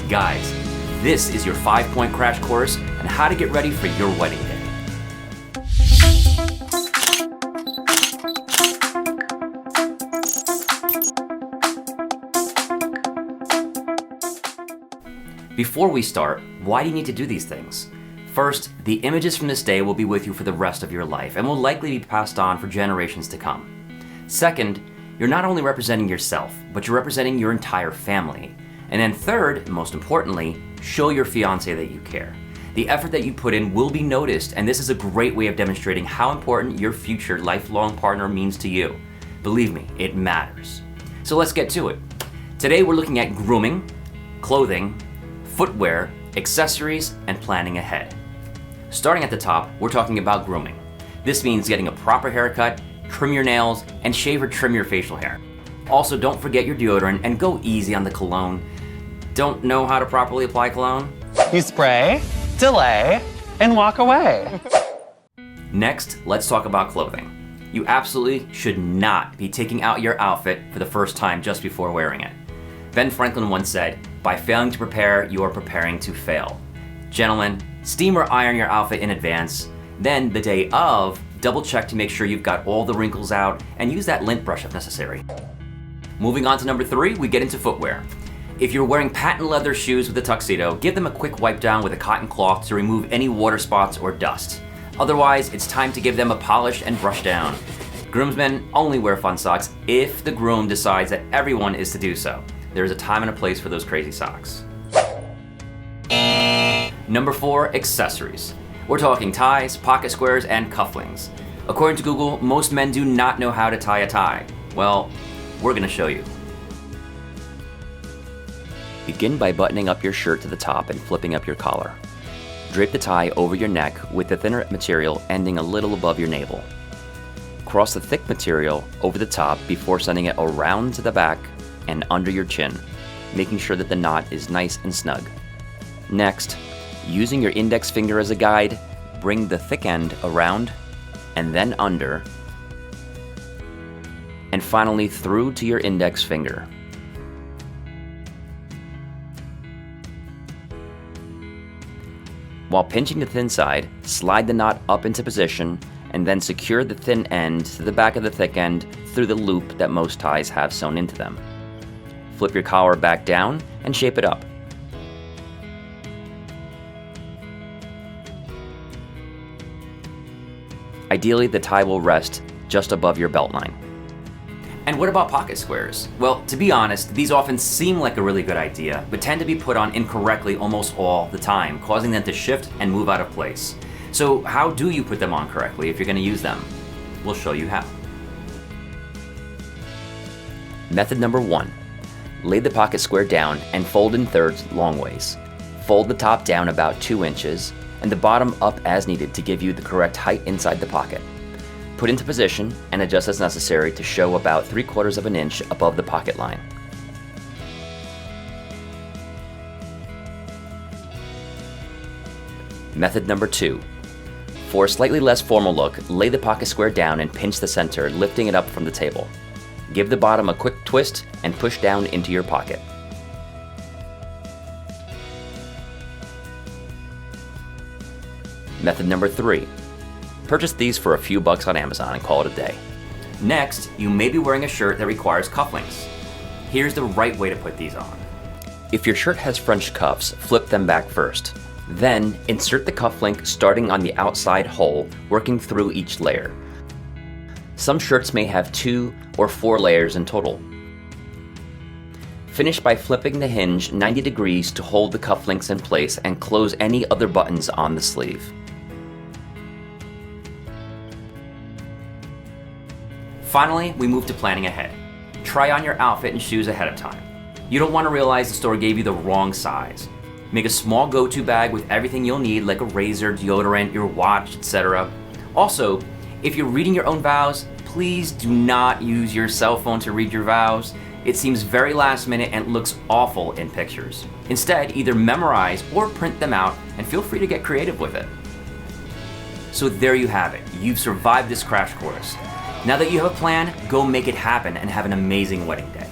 Guys, this is your 5-point crash course on how to get ready for your wedding day. Before we start, why do you need to do these things? First, the images from this day will be with you for the rest of your life and will likely be passed on for generations to come. Second, you're not only representing yourself, but you're representing your entire family. And then third, and most importantly, show your fiance that you care. The effort that you put in will be noticed, and this is a great way of demonstrating how important your future lifelong partner means to you. Believe me, it matters. So let's get to it. Today we're looking at grooming, clothing, footwear, accessories, and planning ahead. Starting at the top, we're talking about grooming. This means getting a proper haircut, trim your nails, and shave or trim your facial hair. Also, don't forget your deodorant and go easy on the cologne. Don't know how to properly apply cologne? You spray, delay, and walk away. Next, let's talk about clothing. You absolutely should not be taking out your outfit for the first time just before wearing it. Ben Franklin once said, "By failing to prepare, you are preparing to fail." Gentlemen, steam or iron your outfit in advance. Then, the day of, double check to make sure you've got all the wrinkles out and use that lint brush if necessary. Moving on to number 3, we get into footwear. If you're wearing patent leather shoes with a tuxedo, give them a quick wipe down with a cotton cloth to remove any water spots or dust. Otherwise, it's time to give them a polish and brush down. Groomsmen only wear fun socks if the groom decides that everyone is to do so. There is a time and a place for those crazy socks. Number 4, accessories. We're talking ties, pocket squares, and cufflinks. According to Google, most men do not know how to tie a tie. Well, we're gonna show you. Begin by buttoning up your shirt to the top and flipping up your collar. Drape the tie over your neck with the thinner material ending a little above your navel. Cross the thick material over the top before sending it around to the back and under your chin, making sure that the knot is nice and snug. Next, using your index finger as a guide, bring the thick end around and then under, and finally through to your index finger. While pinching the thin side, slide the knot up into position and then secure the thin end to the back of the thick end through the loop that most ties have sewn into them. Flip your collar back down and shape it up. Ideally, the tie will rest just above your belt line. And what about pocket squares? Well, to be honest, these often seem like a really good idea, but tend to be put on incorrectly almost all the time, causing them to shift and move out of place. So how do you put them on correctly if you're going to use them? We'll show you how. Method number 1. Lay the pocket square down and fold in thirds long ways. Fold the top down about 2 inches and the bottom up as needed to give you the correct height inside the pocket. Put into position and adjust as necessary to show about 3/4 of an inch above the pocket line. Method number 2. For a slightly less formal look, lay the pocket square down and pinch the center, lifting it up from the table. Give the bottom a quick twist and push down into your pocket. Method number 3. Purchase these for a few bucks on Amazon and call it a day. Next, you may be wearing a shirt that requires cufflinks. Here's the right way to put these on. If your shirt has French cuffs, flip them back first. Then, insert the cufflink starting on the outside hole, working through each layer. Some shirts may have 2 or 4 layers in total. Finish by flipping the hinge 90 degrees to hold the cufflinks in place and close any other buttons on the sleeve. Finally, we move to planning ahead. Try on your outfit and shoes ahead of time. You don't want to realize the store gave you the wrong size. Make a small go-to bag with everything you'll need, like a razor, deodorant, your watch, etc. Also, if you're reading your own vows, please do not use your cell phone to read your vows. It seems very last minute and looks awful in pictures. Instead, either memorize or print them out and feel free to get creative with it. So there you have it. You've survived this crash course. Now that you have a plan, go make it happen and have an amazing wedding day.